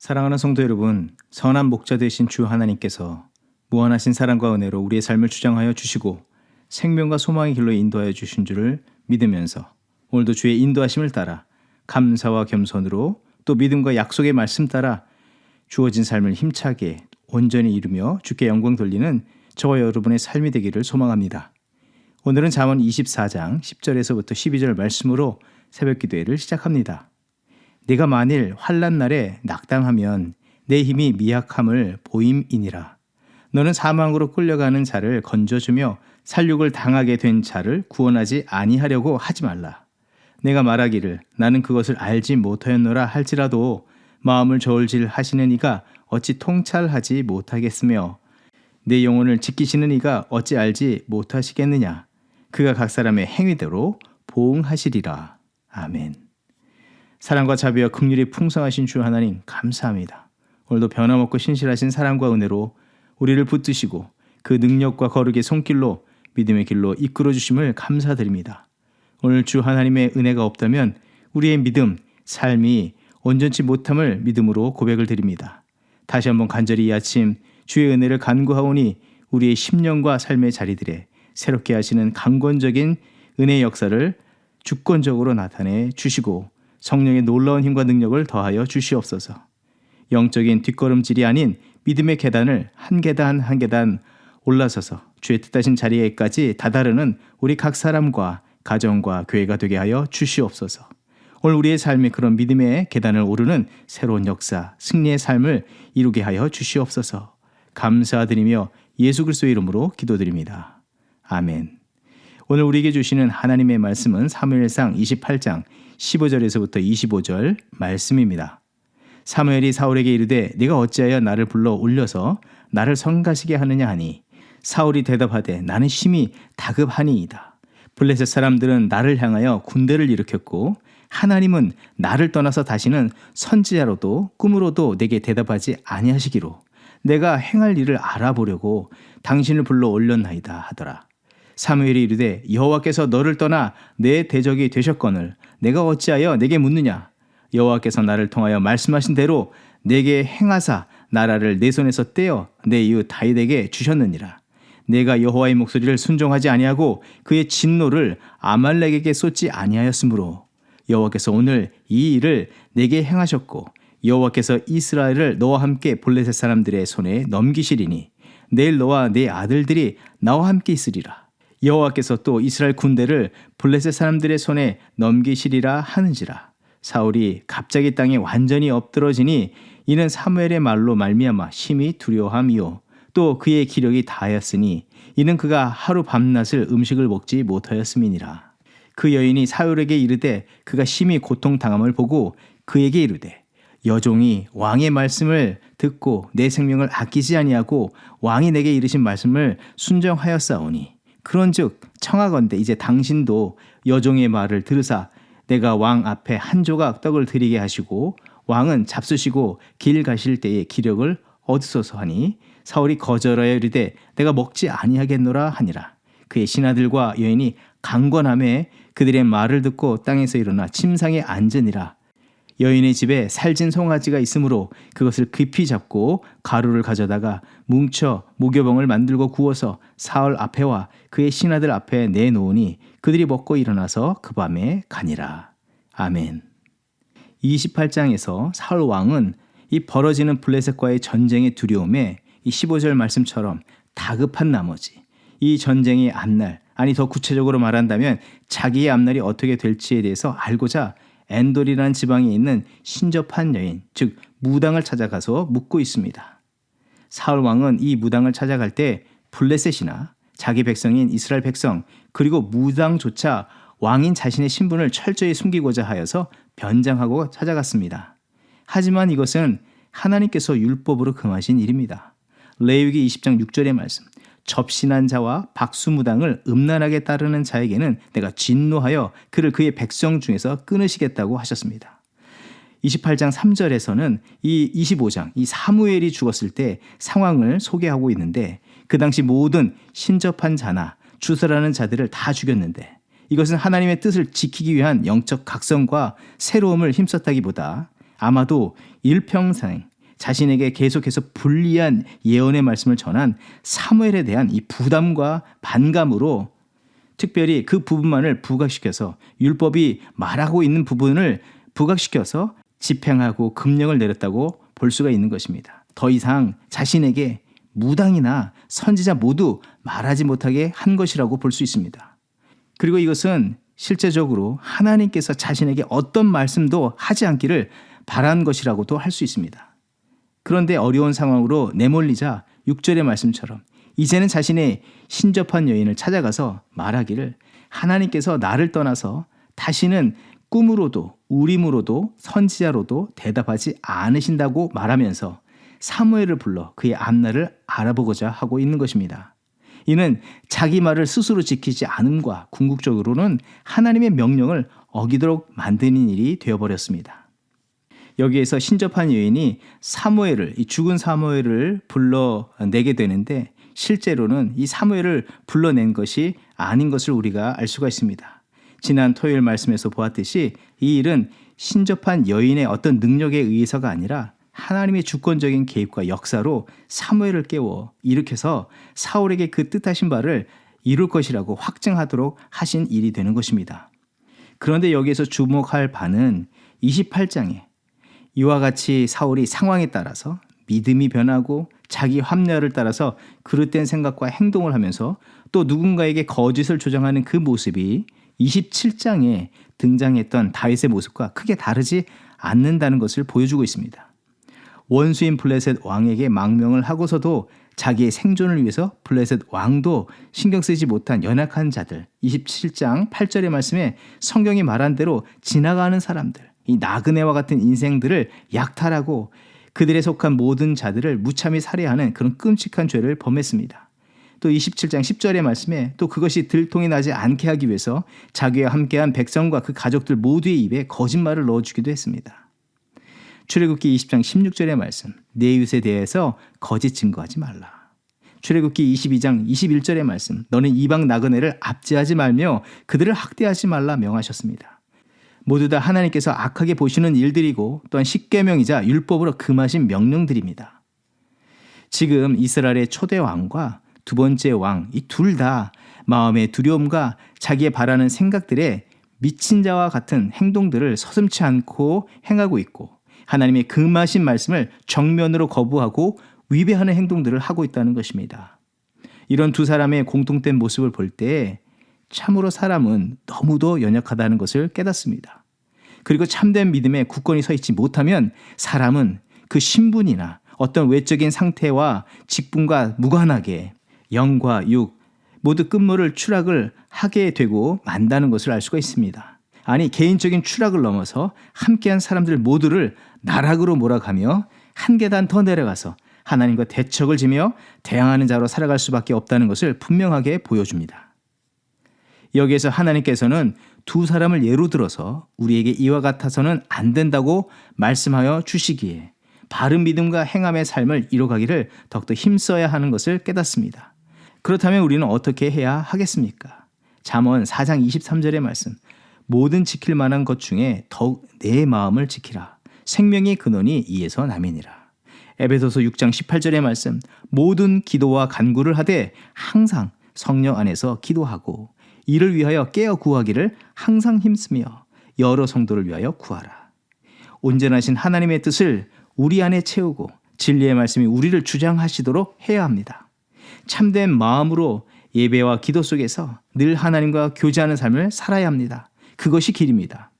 사랑하는 성도 여러분, 선한 목자 되신 주 하나님께서 무한하신 사랑과 은혜로 우리의 삶을 주장하여 주시고 생명과 소망의 길로 인도하여 주신 줄을 믿으면서 오늘도 주의 인도하심을 따라 감사와 겸손으로 또 믿음과 약속의 말씀 따라 주어진 삶을 힘차게 온전히 이루며 주께 영광 돌리는 저와 여러분의 삶이 되기를 소망합니다. 오늘은 잠언 24장 10절에서부터 12절 말씀으로 새벽 기도회를 시작합니다. 네가 만일 환난 날에 낙담하면 내 힘이 미약함을 보임이니라. 너는 사망으로 끌려가는 자를 건져주며 살육을 당하게 된 자를 구원하지 아니하려고 하지 말라. 내가 말하기를 나는 그것을 알지 못하였노라 할지라도 마음을 저울질 하시는 이가 어찌 통찰하지 못하겠으며 내 영혼을 지키시는 이가 어찌 알지 못하시겠느냐. 그가 각 사람의 행위대로 보응하시리라. 아멘. 사랑과 자비와 긍휼이 풍성하신 주 하나님 감사합니다. 오늘도 변함없고 신실하신 사랑과 은혜로 우리를 붙드시고 그 능력과 거룩의 손길로 믿음의 길로 이끌어 주심을 감사드립니다. 오늘 주 하나님의 은혜가 없다면 우리의 믿음, 삶이 온전치 못함을 믿음으로 고백을 드립니다. 다시 한번 간절히 이 아침 주의 은혜를 간구하오니 우리의 심령과 삶의 자리들에 새롭게 하시는 강권적인 은혜의 역사를 주권적으로 나타내 주시고 성령의 놀라운 힘과 능력을 더하여 주시옵소서. 영적인 뒷걸음질이 아닌 믿음의 계단을 한 계단 한 계단 올라서서 주의 뜻하신 자리에까지 다다르는 우리 각 사람과 가정과 교회가 되게 하여 주시옵소서. 오늘 우리의 삶이 그런 믿음의 계단을 오르는 새로운 역사, 승리의 삶을 이루게 하여 주시옵소서. 감사드리며 예수 그리스도의 이름으로 기도드립니다. 아멘. 오늘 우리에게 주시는 하나님의 말씀은 사무엘상 28장 15절에서부터 25절 말씀입니다. 사무엘이 사울에게 이르되 네가 어찌하여 나를 불러 올려서 나를 성가시게 하느냐 하니 사울이 대답하되 나는 심히 다급하니이다. 블레셋 사람들은 나를 향하여 군대를 일으켰고 하나님은 나를 떠나서 다시는 선지자로도 꿈으로도 내게 대답하지 아니하시기로 내가 행할 일을 알아보려고 당신을 불러 올렸나이다 하더라. 사무엘이 이르되 여호와께서 너를 떠나 내 대적이 되셨거늘 내가 어찌하여 내게 묻느냐. 여호와께서 나를 통하여 말씀하신 대로 내게 행하사 나라를 내 손에서 떼어 내 이웃 다윗에게 주셨느니라. 내가 여호와의 목소리를 순종하지 아니하고 그의 진노를 아말렉에게 쏟지 아니하였으므로 여호와께서 오늘 이 일을 내게 행하셨고 여호와께서 이스라엘을 너와 함께 블레셋 사람들의 손에 넘기시리니 내일 너와 네 아들들이 나와 함께 있으리라. 여호와께서 또 이스라엘 군대를 블레셋 사람들의 손에 넘기시리라 하는지라. 사울이 갑자기 땅에 완전히 엎드러지니 이는 사무엘의 말로 말미암아 심히 두려워함이요 또 그의 기력이 다하였으니 이는 그가 하루 밤낮을 음식을 먹지 못하였음이니라. 그 여인이 사울에게 이르되 그가 심히 고통당함을 보고 그에게 이르되 여종이 왕의 말씀을 듣고 내 생명을 아끼지 아니하고 왕이 내게 이르신 말씀을 순종하였사오니 그런즉 청하건대 이제 당신도 여종의 말을 들으사 내가 왕 앞에 한 조각 떡을 드리게 하시고 왕은 잡수시고 길 가실 때에 기력을 얻으소서 하니 사울이 거절하여 이르되 내가 먹지 아니하겠노라 하니라. 그의 신하들과 여인이 강권하매 그들의 말을 듣고 땅에서 일어나 침상에 앉으니라. 여인의 집에 살진 송아지가 있으므로 그것을 깊이 잡고 가루를 가져다가 뭉쳐 무교병을 만들고 구워서 사울 앞에와 그의 신하들 앞에 내놓으니 그들이 먹고 일어나서 그 밤에 가니라. 아멘. 28장에서 사울 왕은 이 벌어지는 블레셋과의 전쟁의 두려움에 이 15절 말씀처럼 다급한 나머지 이 전쟁의 앞날, 아니 더 구체적으로 말한다면 자기의 앞날이 어떻게 될지에 대해서 알고자 엔돌이라는 지방에 있는 신접한 여인, 즉 무당을 찾아가서 묻고 있습니다. 사울 왕은 이 무당을 찾아갈 때 블레셋이나 자기 백성인 이스라엘 백성 그리고 무당조차 왕인 자신의 신분을 철저히 숨기고자 하여서 변장하고 찾아갔습니다. 하지만 이것은 하나님께서 율법으로 금하신 일입니다. 레위기 20장 6절의 말씀, 접신한 자와 박수무당을 음란하게 따르는 자에게는 내가 진노하여 그를 그의 백성 중에서 끊으시겠다고 하셨습니다. 28장 3절에서는 이 25장 이 사무엘이 죽었을 때 상황을 소개하고 있는데 그 당시 모든 신접한 자나 주설하는 자들을 다 죽였는데 이것은 하나님의 뜻을 지키기 위한 영적 각성과 새로움을 힘썼다기보다 아마도 일평생 자신에게 계속해서 불리한 예언의 말씀을 전한 사무엘에 대한 이 부담과 반감으로 특별히 그 부분만을 부각시켜서 율법이 말하고 있는 부분을 부각시켜서 집행하고 금령을 내렸다고 볼 수가 있는 것입니다. 더 이상 자신에게 무당이나 선지자 모두 말하지 못하게 한 것이라고 볼 수 있습니다. 그리고 이것은 실제적으로 하나님께서 자신에게 어떤 말씀도 하지 않기를 바란 것이라고도 할 수 있습니다. 그런데 어려운 상황으로 내몰리자 6절의 말씀처럼 이제는 자신의 신접한 여인을 찾아가서 말하기를 하나님께서 나를 떠나서 다시는 꿈으로도 우림으로도 선지자로도 대답하지 않으신다고 말하면서 사무엘을 불러 그의 앞날을 알아보고자 하고 있는 것입니다. 이는 자기 말을 스스로 지키지 않음과 궁극적으로는 하나님의 명령을 어기도록 만드는 일이 되어버렸습니다. 여기에서 신접한 여인이 사무엘을, 이 죽은 사무엘을 불러내게 되는데 실제로는 이 사무엘을 불러낸 것이 아닌 것을 우리가 알 수가 있습니다. 지난 토요일 말씀에서 보았듯이 이 일은 신접한 여인의 어떤 능력에 의해서가 아니라 하나님의 주권적인 개입과 역사로 사무엘을 깨워 일으켜서 사울에게 그 뜻하신 바를 이룰 것이라고 확증하도록 하신 일이 되는 것입니다. 그런데 여기에서 주목할 바는 28장에 이와 같이 사울이 상황에 따라서 믿음이 변하고 자기 합리화를 따라서 그릇된 생각과 행동을 하면서 또 누군가에게 거짓을 조장하는 그 모습이 27장에 등장했던 다윗의 모습과 크게 다르지 않는다는 것을 보여주고 있습니다. 원수인 블레셋 왕에게 망명을 하고서도 자기의 생존을 위해서 블레셋 왕도 신경 쓰지 못한 연약한 자들, 27장 8절의 말씀에 성경이 말한 대로 지나가는 사람들, 이 나그네와 같은 인생들을 약탈하고 그들에 속한 모든 자들을 무참히 살해하는 그런 끔찍한 죄를 범했습니다. 또 27장 10절의 말씀에 또 그것이 들통이 나지 않게 하기 위해서 자기와 함께한 백성과 그 가족들 모두의 입에 거짓말을 넣어주기도 했습니다. 출애굽기 20장 16절의 말씀, 내 이웃에 대해서 거짓 증거하지 말라. 출애굽기 22장 21절의 말씀, 너는 이방 나그네를 압제하지 말며 그들을 학대하지 말라 명하셨습니다. 모두 다 하나님께서 악하게 보시는 일들이고 또한 십계명이자 율법으로 금하신 명령들입니다. 지금 이스라엘의 초대 왕과 두 번째 왕, 이 둘 다 마음의 두려움과 자기의 바라는 생각들에 미친 자와 같은 행동들을 서슴지 않고 행하고 있고 하나님의 금하신 말씀을 정면으로 거부하고 위배하는 행동들을 하고 있다는 것입니다. 이런 두 사람의 공통된 모습을 볼 때 참으로 사람은 너무도 연약하다는 것을 깨닫습니다. 그리고 참된 믿음에 굳건히 서 있지 못하면 사람은 그 신분이나 어떤 외적인 상태와 직분과 무관하게 영과 육 모두 끝물을 추락을 하게 되고 만다는 것을 알 수가 있습니다. 아니 개인적인 추락을 넘어서 함께한 사람들 모두를 나락으로 몰아가며 한 계단 더 내려가서 하나님과 대척을 지며 대항하는 자로 살아갈 수밖에 없다는 것을 분명하게 보여줍니다. 여기에서 하나님께서는 두 사람을 예로 들어서 우리에게 이와 같아서는 안 된다고 말씀하여 주시기에 바른 믿음과 행함의 삶을 이뤄가기를 더욱더 힘써야 하는 것을 깨닫습니다. 그렇다면 우리는 어떻게 해야 하겠습니까? 잠언 4장 23절의 말씀, 모든 지킬 만한 것 중에 더욱 내 마음을 지키라. 생명의 근원이 이에서 남이니라. 에베소서 6장 18절의 말씀, 모든 기도와 간구를 하되 항상 성령 안에서 기도하고 이를 위하여 깨어 구하기를 항상 힘쓰며 여러 성도를 위하여 구하라. 온전하신 하나님의 뜻을 우리 안에 채우고 진리의 말씀이 우리를 주장하시도록 해야 합니다. 참된 마음으로 예배와 기도 속에서 늘 하나님과 교제하는 삶을 살아야 합니다. 그것이 길입니다.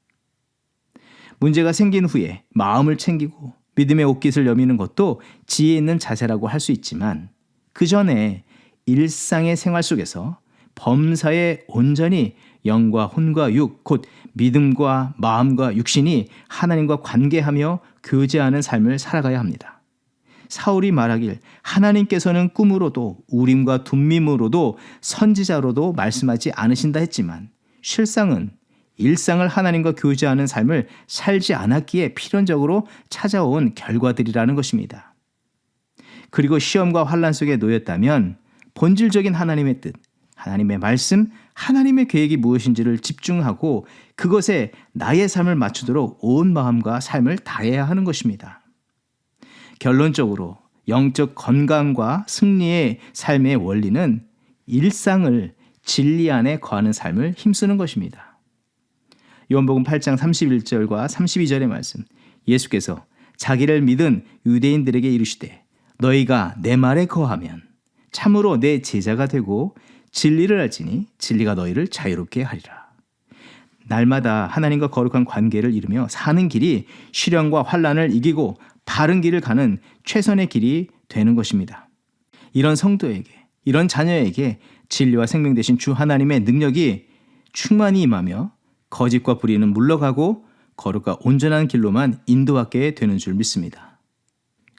문제가 생긴 후에 마음을 챙기고 믿음의 옷깃을 여미는 것도 지혜 있는 자세라고 할 수 있지만 그 전에 일상의 생활 속에서 범사에 온전히 영과 혼과 육, 곧 믿음과 마음과 육신이 하나님과 관계하며 교제하는 삶을 살아가야 합니다. 사울이 말하길 하나님께서는 꿈으로도 우림과 둠밈으로도 선지자로도 말씀하지 않으신다 했지만 실상은 일상을 하나님과 교제하는 삶을 살지 않았기에 필연적으로 찾아온 결과들이라는 것입니다. 그리고 시험과 환난 속에 놓였다면 본질적인 하나님의 뜻, 하나님의 말씀, 하나님의 계획이 무엇인지를 집중하고 그것에 나의 삶을 맞추도록 온 마음과 삶을 다해야 하는 것입니다. 결론적으로 영적 건강과 승리의 삶의 원리는 일상을 진리 안에 거하는 삶을 힘쓰는 것입니다. 요한복음 8장 31절과 32절의 말씀, 예수께서 자기를 믿은 유대인들에게 이르시되 너희가 내 말에 거하면 참으로 내 제자가 되고 진리를 알지니 진리가 너희를 자유롭게 하리라. 날마다 하나님과 거룩한 관계를 이루며 사는 길이 시련과 환난을 이기고 바른 길을 가는 최선의 길이 되는 것입니다. 이런 성도에게, 이런 자녀에게 진리와 생명 되신 주 하나님의 능력이 충만히 임하며 거짓과 불의는 물러가고 거룩과 온전한 길로만 인도하게 되는 줄 믿습니다.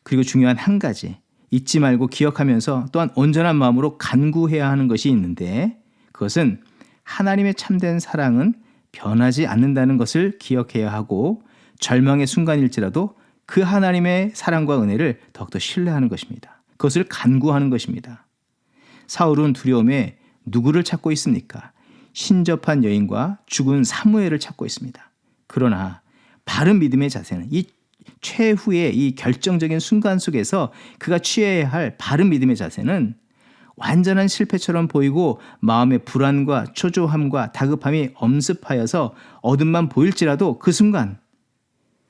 그리고 중요한 한 가지, 잊지 말고 기억하면서 또한 온전한 마음으로 간구해야 하는 것이 있는데, 그것은 하나님의 참된 사랑은 변하지 않는다는 것을 기억해야 하고 절망의 순간일지라도 그 하나님의 사랑과 은혜를 더욱더 신뢰하는 것입니다. 그것을 간구하는 것입니다. 사울은 두려움에 누구를 찾고 있습니까? 신접한 여인과 죽은 사무엘을 찾고 있습니다. 그러나 바른 믿음의 자세는 이 최후의 이 결정적인 순간 속에서 그가 취해야 할 바른 믿음의 자세는 완전한 실패처럼 보이고 마음의 불안과 초조함과 다급함이 엄습하여서 어둠만 보일지라도 그 순간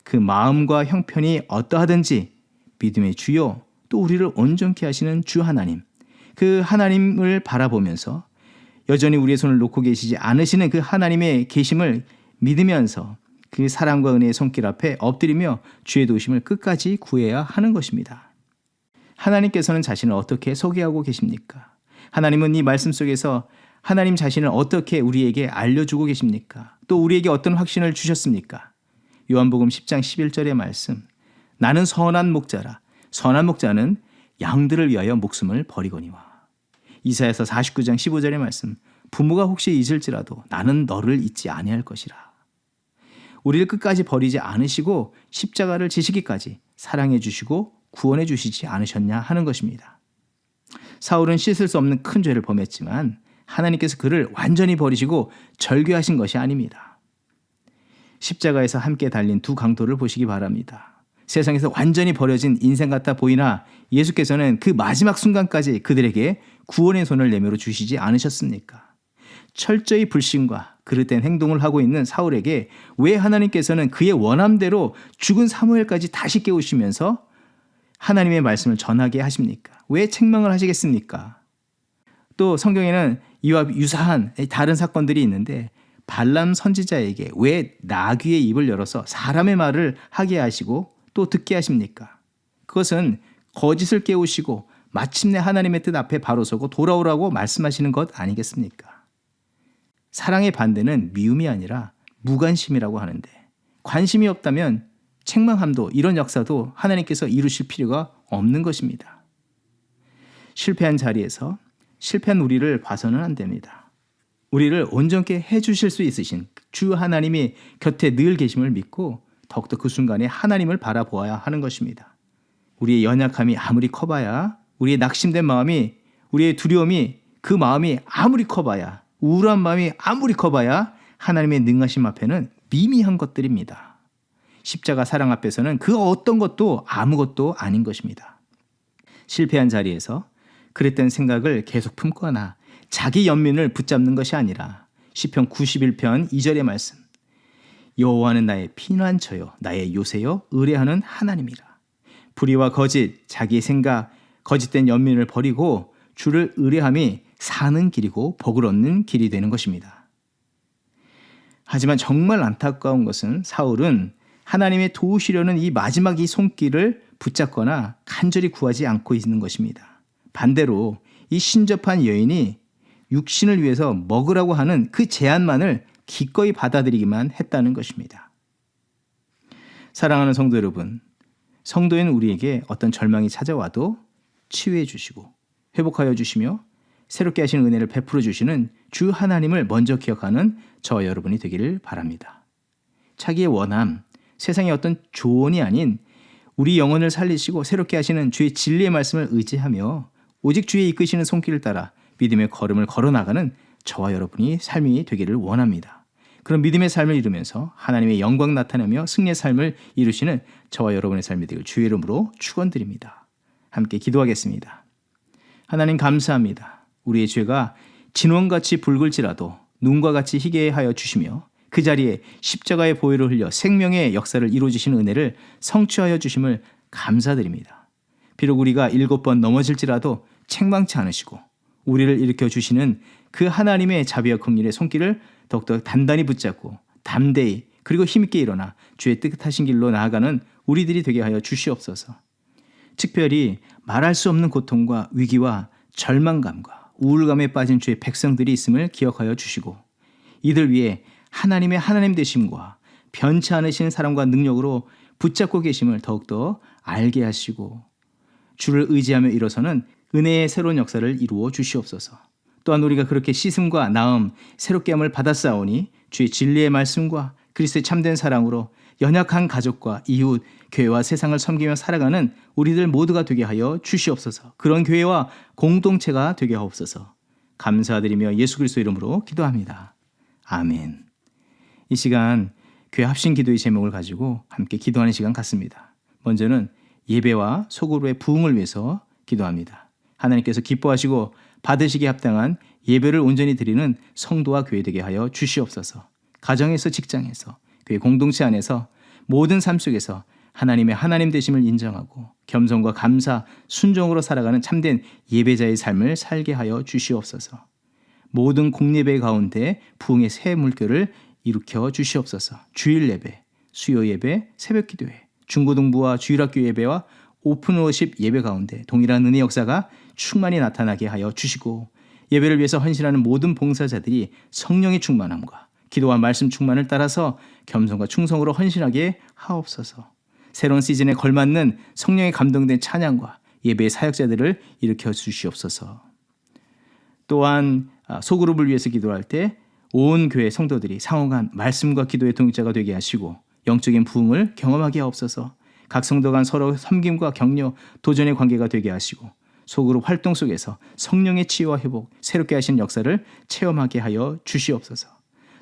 그 마음과 형편이 어떠하든지 믿음의 주요 또 우리를 온전케 하시는 주 하나님, 그 하나님을 바라보면서 여전히 우리의 손을 놓고 계시지 않으시는 그 하나님의 계심을 믿으면서 그 사랑과 은혜의 손길 앞에 엎드리며 주의 도우심을 끝까지 구해야 하는 것입니다. 하나님께서는 자신을 어떻게 소개하고 계십니까? 하나님은 이 말씀 속에서 하나님 자신을 어떻게 우리에게 알려주고 계십니까? 또 우리에게 어떤 확신을 주셨습니까? 요한복음 10장 11절의 말씀, 나는 선한 목자라. 선한 목자는 양들을 위하여 목숨을 버리거니와. 이사야서 49장 15절의 말씀, 부모가 혹시 잊을지라도 나는 너를 잊지 아니할 것이라. 우리를 끝까지 버리지 않으시고 십자가를 지시기까지 사랑해 주시고 구원해 주시지 않으셨냐 하는 것입니다. 사울은 씻을 수 없는 큰 죄를 범했지만 하나님께서 그를 완전히 버리시고 절교하신 것이 아닙니다. 십자가에서 함께 달린 두 강도를 보시기 바랍니다. 세상에서 완전히 버려진 인생 같아 보이나 예수께서는 그 마지막 순간까지 그들에게 구원의 손을 내밀어 주시지 않으셨습니까? 철저히 불신과 그릇된 행동을 하고 있는 사울에게 왜 하나님께서는 그의 원함대로 죽은 사무엘까지 다시 깨우시면서 하나님의 말씀을 전하게 하십니까? 왜 책망을 하시겠습니까? 또 성경에는 이와 유사한 다른 사건들이 있는데 발람 선지자에게 왜 나귀의 입을 열어서 사람의 말을 하게 하시고 또 듣게 하십니까? 그것은 거짓을 깨우시고 마침내 하나님의 뜻 앞에 바로 서고 돌아오라고 말씀하시는 것 아니겠습니까? 사랑의 반대는 미움이 아니라 무관심이라고 하는데, 관심이 없다면 책망함도 이런 역사도 하나님께서 이루실 필요가 없는 것입니다. 실패한 자리에서 실패한 우리를 봐서는 안 됩니다. 우리를 온전케 해주실 수 있으신 주 하나님이 곁에 늘 계심을 믿고 더욱더 그 순간에 하나님을 바라보아야 하는 것입니다. 우리의 연약함이 아무리 커봐야, 우리의 낙심된 마음이, 우리의 두려움이, 그 마음이 아무리 커봐야, 우울한 마음이 아무리 커봐야 하나님의 능하심 앞에는 미미한 것들입니다. 십자가 사랑 앞에서는 그 어떤 것도 아무것도 아닌 것입니다. 실패한 자리에서 그랬던 생각을 계속 품거나 자기 연민을 붙잡는 것이 아니라 시편 91편 2절의 말씀, 여호와는 나의 피난처요 나의 요새요 의뢰하는 하나님이라. 불의와 거짓, 자기의 생각, 거짓된 연민을 버리고 주를 의뢰함이 사는 길이고 복을 얻는 길이 되는 것입니다. 하지만 정말 안타까운 것은 사울은 하나님의 도우시려는 이 마지막 이 손길을 붙잡거나 간절히 구하지 않고 있는 것입니다. 반대로 이 신접한 여인이 육신을 위해서 먹으라고 하는 그 제안만을 기꺼이 받아들이기만 했다는 것입니다. 사랑하는 성도 여러분, 성도인 우리에게 어떤 절망이 찾아와도 치유해 주시고 회복하여 주시며 새롭게 하시는 은혜를 베풀어 주시는 주 하나님을 먼저 기억하는 저와 여러분이 되기를 바랍니다. 자기의 원함, 세상의 어떤 조언이 아닌 우리 영혼을 살리시고 새롭게 하시는 주의 진리의 말씀을 의지하며 오직 주의 이끄시는 손길을 따라 믿음의 걸음을 걸어나가는 저와 여러분이 삶이 되기를 원합니다. 그런 믿음의 삶을 이루면서 하나님의 영광 나타내며 승리의 삶을 이루시는 저와 여러분의 삶이 되길 주의 이름으로 축원드립니다. 함께 기도하겠습니다. 하나님 감사합니다. 우리의 죄가 진원같이 붉을지라도 눈과 같이 희게 하여 주시며 그 자리에 십자가의 보혈을 흘려 생명의 역사를 이루어주시는 은혜를 성취하여 주심을 감사드립니다. 비록 우리가 7번 넘어질지라도 책망치 않으시고 우리를 일으켜 주시는 그 하나님의 자비와 긍휼의 손길을 더욱더 단단히 붙잡고 담대히 그리고 힘있게 일어나 주의 뜻하신 길로 나아가는 우리들이 되게 하여 주시옵소서. 특별히 말할 수 없는 고통과 위기와 절망감과 우울감에 빠진 주의 백성들이 있음을 기억하여 주시고 이들 위해 하나님의 하나님 되심과 변치 않으신 사랑과 능력으로 붙잡고 계심을 더욱더 알게 하시고 주를 의지하며 일어서는 은혜의 새로운 역사를 이루어 주시옵소서. 또한 우리가 그렇게 씻음과 나음 새롭게 함을 받았사오니 주의 진리의 말씀과 그리스도의 참된 사랑으로 연약한 가족과 이웃, 교회와 세상을 섬기며 살아가는 우리들 모두가 되게 하여 주시옵소서. 그런 교회와 공동체가 되게 하옵소서. 감사드리며 예수 그리스도 이름으로 기도합니다. 아멘. 이 시간 교회 합심 기도의 제목을 가지고 함께 기도하는 시간 갖습니다. 먼저는 예배와 소그룹의 부흥을 위해서 기도합니다. 하나님께서 기뻐하시고 받으시기에 합당한 예배를 온전히 드리는 성도와 교회 되게 하여 주시옵소서. 가정에서 직장에서 교회 공동체 안에서 모든 삶 속에서 하나님의 하나님 되심을 인정하고 겸손과 감사, 순종으로 살아가는 참된 예배자의 삶을 살게 하여 주시옵소서. 모든 공예배 가운데 부흥의 새 물결을 일으켜 주시옵소서. 주일 예배, 수요 예배, 새벽 기도회, 중고등부와 주일학교 예배와 오픈워십 예배 가운데 동일한 은혜 역사가 충만히 나타나게 하여 주시고 예배를 위해서 헌신하는 모든 봉사자들이 성령의 충만함과 기도와 말씀 충만을 따라서 겸손과 충성으로 헌신하게 하옵소서. 새로운 시즌에 걸맞는 성령의 감동된 찬양과 예배의 사역자들을 일으켜 주시옵소서. 또한 소그룹을 위해서 기도할 때 온 교회 성도들이 상호간 말씀과 기도의 동역자가 되게 하시고 영적인 부흥을 경험하게 하옵소서. 각 성도 간 서로 섬김과 격려, 도전의 관계가 되게 하시고 소그룹 활동 속에서 성령의 치유와 회복, 새롭게 하신 역사를 체험하게 하여 주시옵소서.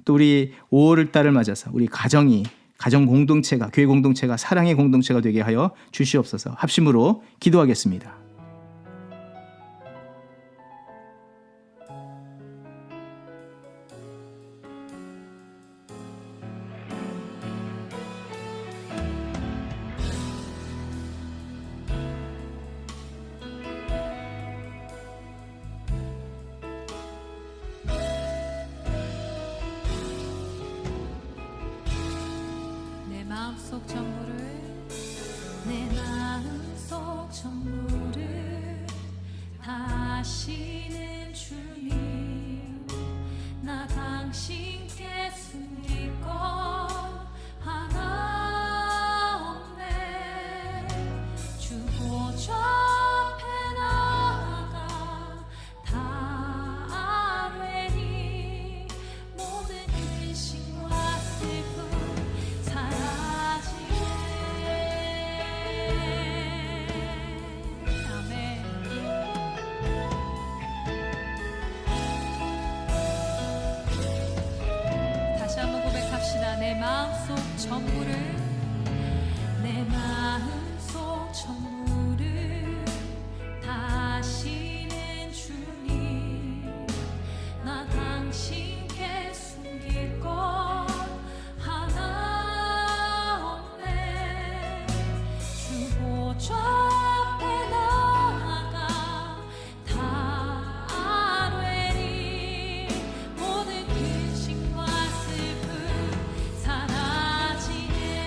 또 우리 5월 달을 맞아서 우리 가정 공동체가, 교회 공동체가 사랑의 공동체가 되게 하여 주시옵소서. 합심으로 기도하겠습니다. 내 마음속 전부를 다시는 주님 나 당신께 숨길 것 하나 없네. 주 보좌 앞에 나아가 다 아뢰니 모든 근심과 슬픔 사라지네. 아멘. 다시 한번 고백합시다. 내 마음속 전부를, 내 마음속 전부를 다시는 주님 나 당신께 숨길 것 하나 없네. 주 보좌 앞에 나아가 다 아뢰니 모든 근심과 슬픔 사라지네.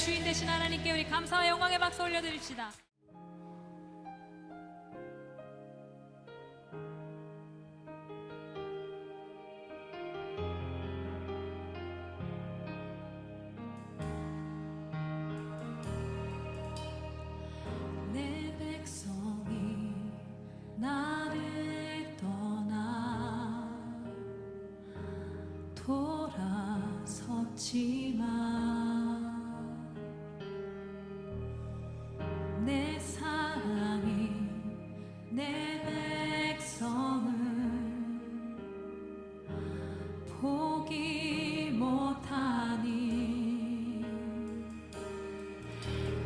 주인 되신 하나님께 우리 감사와 영광의 박수 올려드립시다. 내 백성이 나를 떠나 돌아섰지만 내 사랑이 내 백성을 포기 못하니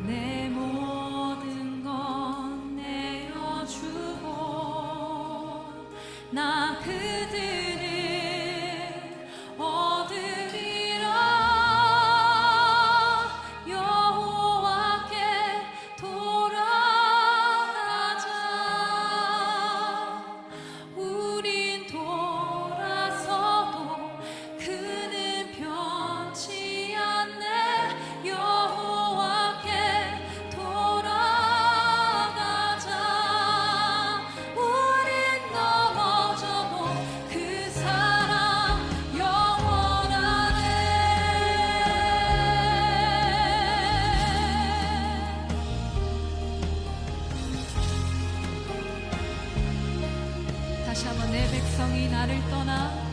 내 모든 건 내어주고 나 그들을 얻으리라. 여호와께 돌아가자. 우린 돌아서도 그는 변치 않네. 여호와께 돌아가자. 우린 넘어져도 그 사랑 영원하네. 다시 한번 내 백성이 나를 떠나